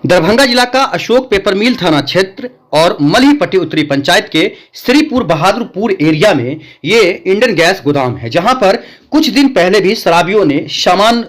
दरभंगा जिला का अशोक पेपर मिल थाना क्षेत्र और मल्हीपट्टी उत्तरी पंचायत के श्रीपुर बहादुरपुर एरिया में ये इंडियन गैस गोदाम है, जहां पर कुछ दिन पहले भी शराबियों ने सामान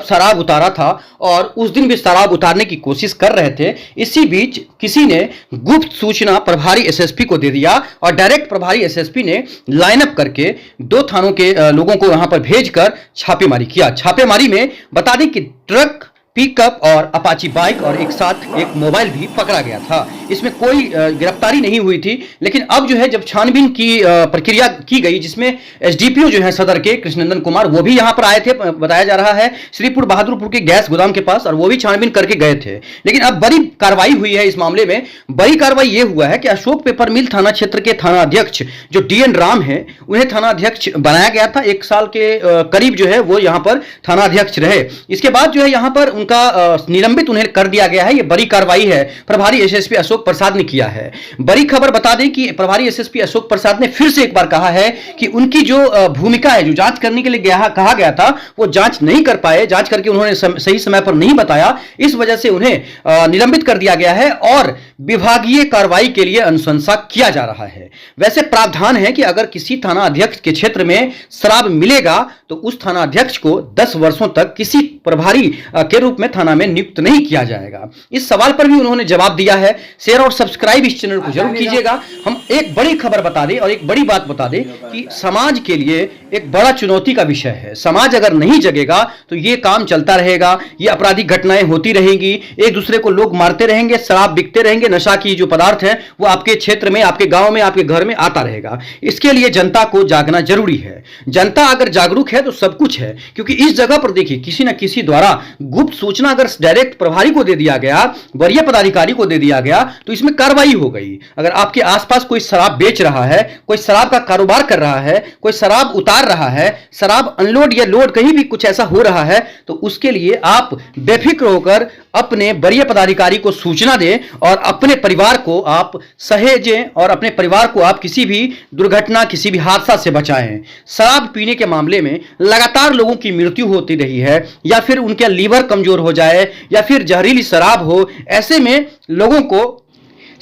शराब उतारा था और उस दिन भी शराब उतारने की कोशिश कर रहे थे। इसी बीच किसी ने गुप्त सूचना प्रभारी एसएसपी को दे दिया और डायरेक्ट प्रभारी एसएसपी ने लाइनअप करके 2 थानों के लोगों को वहां पर भेजकर छापेमारी किया। छापेमारी में बता दें कि ट्रक, पिकअप और अपाची बाइक और एक साथ एक मोबाइल भी पकड़ा गया था। इसमें कोई गिरफ्तारी नहीं हुई थी, लेकिन अब जो है जब छानबीन की प्रक्रिया की गई, जिसमें एसडीपीओ जो है सदर के कृष्णनंदन कुमार, वो भी यहां पर आए थे, बताया जा रहा है श्रीपुर बहादुरपुर के गैस गोदाम के पास, और वो भी छानबीन करके गए थे। लेकिन अब बड़ी कार्रवाई हुई है इस मामले में। बड़ी कार्रवाई ये हुआ है कि अशोक पेपर मिल थाना क्षेत्र के थाना अध्यक्ष जो डीएन राम है, उन्हें थाना अध्यक्ष बनाया गया था। 1 साल के करीब जो है वो यहां पर थाना अध्यक्ष रहे। इसके बाद जो है यहां पर उनका निलंबित उन्हें कर दिया गया है। यह बड़ी कार्रवाई है, प्रभारी एसएसपी अशोक प्रसाद ने किया है। बड़ी खबर बता दें कि प्रभारी एसएसपी अशोक प्रसाद ने फिर से एक बार कहा है कि उनकी जो भूमिका है, जो जांच करने के लिए कहा गया था, वो जांच नहीं कर पाए। जांच करके उन्होंने सही समय पर नहीं बताया, इस वजह से उन्हें निलंबित कर दिया गया है और विभागीय कार्रवाई के लिए अनुशंसा किया जा रहा है। वैसे प्रावधान है कि अगर किसी थाना अध्यक्ष के क्षेत्र में शराब मिलेगा तो उस थाना अध्यक्ष को 10 वर्षों तक किसी प्रभारी के रूप में थाना में नियुक्त नहीं किया जाएगा। इस सवाल पर भी उन्होंने जवाब दिया है। शेयर और सब्सक्राइब इस चैनल को जरूर कीजिएगा। हम एक बड़ी खबर बता दें और एक बड़ी बात बता दें कि समाज के लिए एक बड़ा चुनौती का विषय है। समाज अगर नहीं जगेगा तो ये काम चलता रहेगा, ये आपराधिक घटनाएं होती रहेंगी, एक दूसरे को लोग मारते रहेंगे, शराब बिकते रहेंगे, नशा की जो पदार्थ है वो आपके क्षेत्र में, आपके गांव में, आपके घर में आता रहेगा। इसके लिए जनता को जागना जरूरी है। जनता अगर जागरूक है तो सब कुछ है, क्योंकि इस जगह पर देखिए किसी न किसी द्वारा गुप्त सूचना अगर डायरेक्ट प्रभारी को दे दिया गया, वरीय पदाधिकारी को दे दिया गया, तो इसमें कार्रवाई हो गई। अगर आपके आसपास कोई शराब बेच रहा है, कोई शराब का कारोबार कर रहा है, कोई शराब उतार रहा है, शराब अनलोड या लोड कहीं भी कुछ ऐसा हो रहा है, तो उसके लिए आप बेफिक्र होकर अपने वरीय पदाधिकारी को सूचना दें और अपने परिवार को आप सहेजें और अपने परिवार को आप किसी भी दुर्घटना, किसी भी हादसा से बचाएं। शराब पीने के मामले में लगातार लोगों की मृत्यु होती रही है, या फिर उनका लीवर कमजोर हो जाए, या फिर जहरीली शराब हो। ऐसे में लोगों को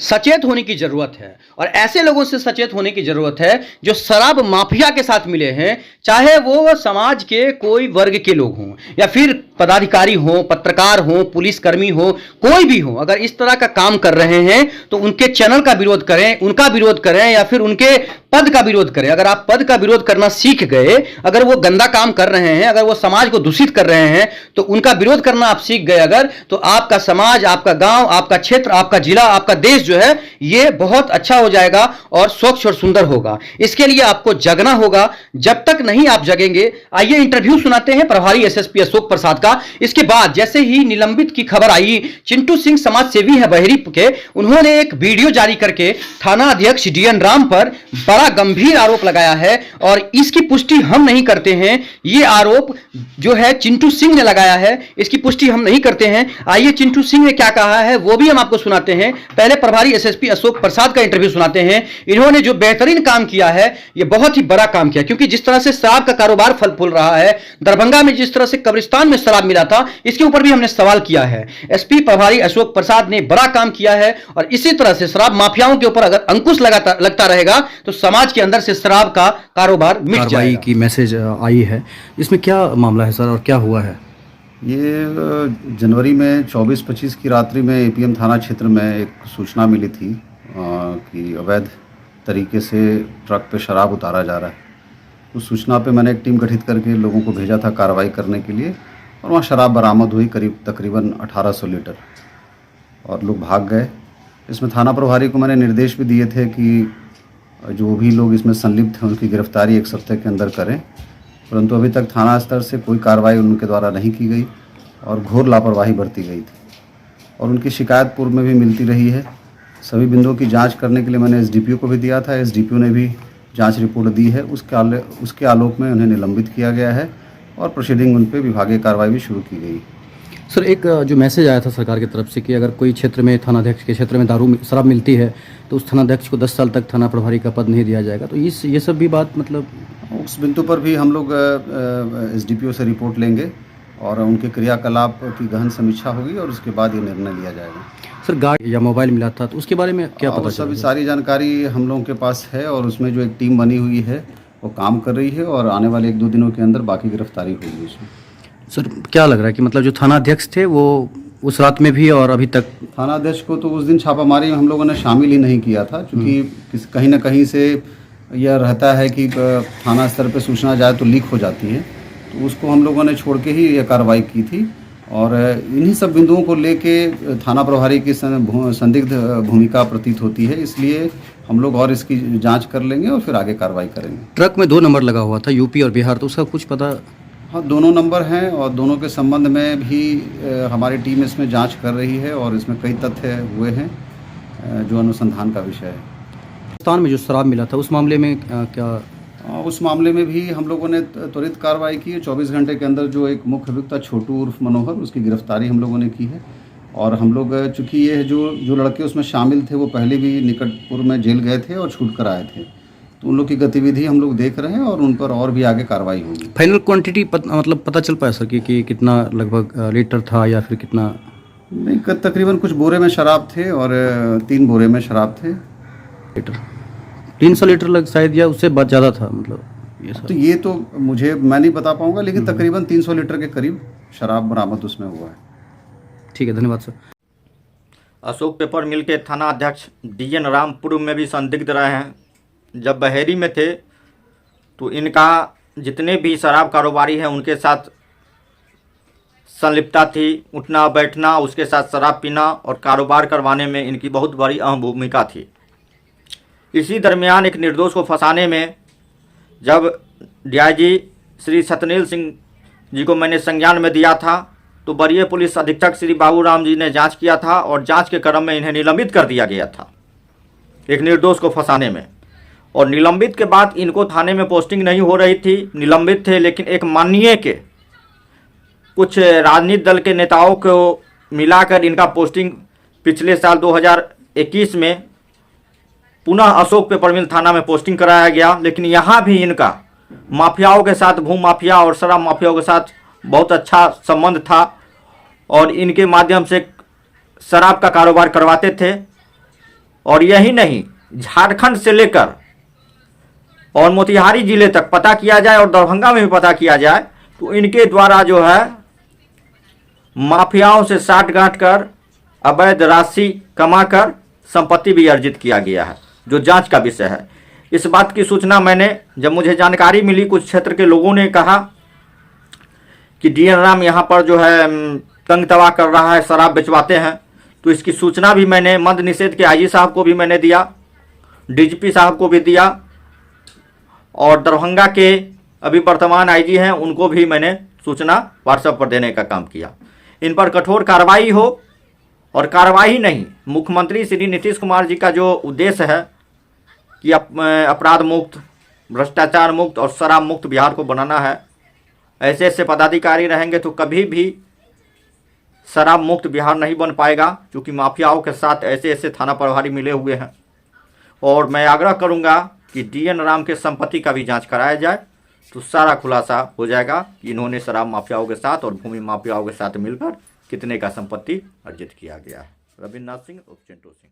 सचेत होने की जरूरत है, और ऐसे लोगों से सचेत होने की जरूरत है जो शराब माफिया के साथ मिले हैं, चाहे वो समाज के कोई वर्ग के लोग हों या फिर पदाधिकारी हों, पत्रकार हों, पुलिसकर्मी हो, कोई भी हो। अगर इस तरह का काम कर रहे हैं तो उनके चैनल का विरोध करें, उनका विरोध करें, या फिर उनके पद का विरोध करें। अगर आप पद का विरोध करना सीख गए, अगर वो गंदा काम कर रहे हैं, अगर वो समाज को दूषित कर रहे हैं, तो उनका विरोध करना आप सीख गए अगर, तो आपका समाज, आपका गांव, आपका क्षेत्र, आपका जिला, आपका देश जो है ये बहुत अच्छा हो जाएगा और स्वच्छ और सुंदर होगा। इसके लिए आपको जगना होगा। जब तक नहीं आप जगेंगे, आइए इंटरव्यू सुनाते हैं प्रभारी एसएसपी अशोक प्रसाद का। इसके बाद जैसे ही निलंबित की खबर आई, चिंटू सिंह समाज सेवी है बहेरी के, उन्होंने एक वीडियो जारी करके थाना अध्यक्ष डीएन राम पर बड़ा गंभीर आरोप लगाया है और इसकी पुष्टि हम नहीं करते हैं। यह आरोप जो है चिंटू सिंह ने लगाया है, इसकी पुष्टि हम नहीं करते हैं। आइए चिंटू सिंह ने क्या कहा है वो भी हम आपको सुनाते हैं। पहले प्रभारी एसएसपी अशोक प्रसाद का इंटरव्यू सुनाते हैं। इन्होंने जो बेहतरीन काम किया है, यह बहुत ही बड़ा काम किया, क्योंकि जिस तरह से शराब का कारोबार फल फूल रहा है, दरभंगा में जिस तरह से कब्रिस्तान में शराब मिला था, इसके ऊपर भी हमने सवाल किया है। एसपी प्रभारी अशोक प्रसाद ने बड़ा काम किया है, और इसी तरह से शराब माफियाओं के ऊपर अगर अंकुश लगता रहेगा तो समाज के अंदर से शराब का कारोबार मिट जाएगा। की मैसेज आई है, इसमें क्या मामला है सर और क्या हुआ है? ये जनवरी में 24-25 की रात्रि में एपीएम थाना क्षेत्र में एक सूचना मिली थी कि अवैध तरीके से ट्रक पे शराब उतारा जा रहा है। उस सूचना पे मैंने एक टीम गठित करके लोगों को भेजा था कार्रवाई करने के लिए, और वहाँ शराब बरामद हुई तकरीबन 1800 लीटर, और लोग भाग गए। इसमें थाना प्रभारी को मैंने निर्देश भी दिए थे कि जो भी लोग इसमें संलिप्त हैं उनकी गिरफ्तारी 1 सप्ताह के अंदर करें, परंतु अभी तक थाना स्तर से कोई कार्रवाई उनके द्वारा नहीं की गई और घोर लापरवाही बरती गई थी, और उनकी शिकायत पूर्व में भी मिलती रही है। सभी बिंदुओं की जांच करने के लिए मैंने एसडीपीओ को भी दिया था, एसडीपीओ ने भी जांच रिपोर्ट दी है। उसके आलोक में उन्हें निलंबित किया गया है और प्रोसीडिंग उन पर विभागीय कार्रवाई भी शुरू की गई। सर, एक जो मैसेज आया था सरकार की तरफ से कि अगर कोई क्षेत्र में, थानाध्यक्ष के क्षेत्र में शराब मिलती है तो उस थानाध्यक्ष को 10 साल तक थाना प्रभारी का पद नहीं दिया जाएगा, तो ये सब भी बात उस बिंदु पर भी हम लोग एसडीपीओ से रिपोर्ट लेंगे और उनके क्रियाकलाप की गहन समीक्षा होगी और उसके बाद ये निर्णय लिया जाएगा। सर गाड़ी या मोबाइल मिला था तो उसके बारे में क्या पता और चला? सभी सारी जानकारी हम लोगों के पास है और उसमें जो एक टीम बनी हुई है वो काम कर रही है और आने वाले 1-2 दिनों के अंदर बाकी गिरफ्तारी होगी उसमें। सर क्या लग रहा है कि मतलब जो थाना अध्यक्ष थे वो उस रात में भी और अभी तक? थाना अध्यक्ष को तो उस दिन छापामारी में हम लोगों ने शामिल ही नहीं किया था, क्योंकि कहीं ना कहीं से यह रहता है कि थाना स्तर पर सूचना जाए तो लीक हो जाती है, तो उसको हम लोगों ने छोड़ के ही यह कार्रवाई की थी। और इन्हीं सब बिंदुओं को लेके थाना प्रभारी की संदिग्ध भूमिका प्रतीत होती है, इसलिए हम लोग और इसकी जांच कर लेंगे और फिर आगे कार्रवाई करेंगे। ट्रक में 2 नंबर लगा हुआ था, यूपी और बिहार, तो उसका कुछ पता? हाँ, दोनों नंबर हैं और दोनों के संबंध में भी हमारी टीम इसमें जांच कर रही है और इसमें कई तथ्य हुए हैं जो अनुसंधान का विषय है। राजस्थान में जो शराब मिला था उस मामले में क्या? उस मामले में भी हम लोगों ने त्वरित कार्रवाई की है। 24 घंटे के अंदर जो एक मुख्य अभियुक्त था छोटू उर्फ मनोहर, उसकी गिरफ्तारी हम लोगों ने की है। और हम लोग चूँकि ये जो लड़के उसमें शामिल थे वो पहले भी निकटपुर में जेल गए थे और छूट कर आए थे, तो उन लोग की गतिविधि हम लोग देख रहे हैं और उन पर और भी आगे कार्रवाई होगी। फाइनल क्वांटिटी मतलब पता चल पाया सर कि कितना लगभग लीटर था या फिर कितना? नहीं, तकरीबन कुछ बोरे में शराब थे और 3 बोरे में शराब थे। लीटर 300 लीटर लग शायद या उससे बहुत ज़्यादा था, मतलब ये तो ये तो मैं नहीं बता पाऊंगा, लेकिन तकरीबन 300 लीटर के करीब शराब बरामद उसमें हुआ है। ठीक है, धन्यवाद सर। अशोक पेपर मिल के थाना अध्यक्ष DN राम पूर्व में भी संदिग्ध रहे हैं। जब बहेरी में थे तो इनका जितने भी शराब कारोबारी हैं उनके साथ संलिप्तता थी, उठना बैठना, उसके साथ शराब पीना और कारोबार करवाने में इनकी बहुत बड़ी अहम भूमिका थी। इसी दरमियान एक निर्दोष को फंसाने में जब DIG श्री सतनील सिंह जी को मैंने संज्ञान में दिया था तो वरीय पुलिस अधीक्षक श्री बाबूराम जी ने जांच किया था और जांच के क्रम में इन्हें निलंबित कर दिया गया था एक निर्दोष को फंसाने में। और निलंबित के बाद इनको थाने में पोस्टिंग नहीं हो रही थी, निलंबित थे, लेकिन एक माननीय के कुछ राजनीतिक दल के नेताओं को मिलाकर इनका पोस्टिंग पिछले साल 2021 में पुनः अशोक पेपर मिल थाना में पोस्टिंग कराया गया। लेकिन यहाँ भी इनका माफियाओं के साथ, भू माफिया और शराब माफियाओं के साथ बहुत अच्छा संबंध था और इनके माध्यम से शराब का कारोबार करवाते थे। और यही नहीं, झारखंड से लेकर और मोतिहारी जिले तक पता किया जाए और दरभंगा में भी पता किया जाए तो इनके द्वारा जो है माफियाओं से साठ-गांठ कर अवैध राशि कमाकर संपत्ति भी अर्जित किया गया है, जो जांच का विषय है। इस बात की सूचना मैंने, जब मुझे जानकारी मिली, कुछ क्षेत्र के लोगों ने कहा कि DN राम यहाँ पर जो है तंग तबाह कर रहा है, शराब बेचवाते हैं, तो इसकी सूचना भी मैंने मद निषेध के IG साहब को भी मैंने दिया, DGP साहब को भी दिया और दरभंगा के अभी वर्तमान IG हैं उनको भी मैंने सूचना व्हाट्सएप पर देने का काम किया। इन पर कठोर कार्रवाई हो, और कार्रवाई नहीं, मुख्यमंत्री श्री नीतीश कुमार जी का जो उद्देश्य है कि अपराध मुक्त, भ्रष्टाचार मुक्त और शराब मुक्त बिहार को बनाना है, ऐसे ऐसे पदाधिकारी रहेंगे तो कभी भी शराब मुक्त बिहार नहीं बन पाएगा, क्योंकि माफियाओं के साथ ऐसे ऐसे थाना प्रभारी मिले हुए हैं। और मैं आग्रह करूंगा कि DN राम के संपत्ति का भी जांच कराया जाए तो सारा खुलासा हो जाएगा कि इन्होंने शराब माफियाओं के साथ और भूमि माफियाओं के साथ मिलकर कितने का संपत्ति अर्जित किया गया है। रविन्द्र नाथ सिंह और चिंटू सिंह।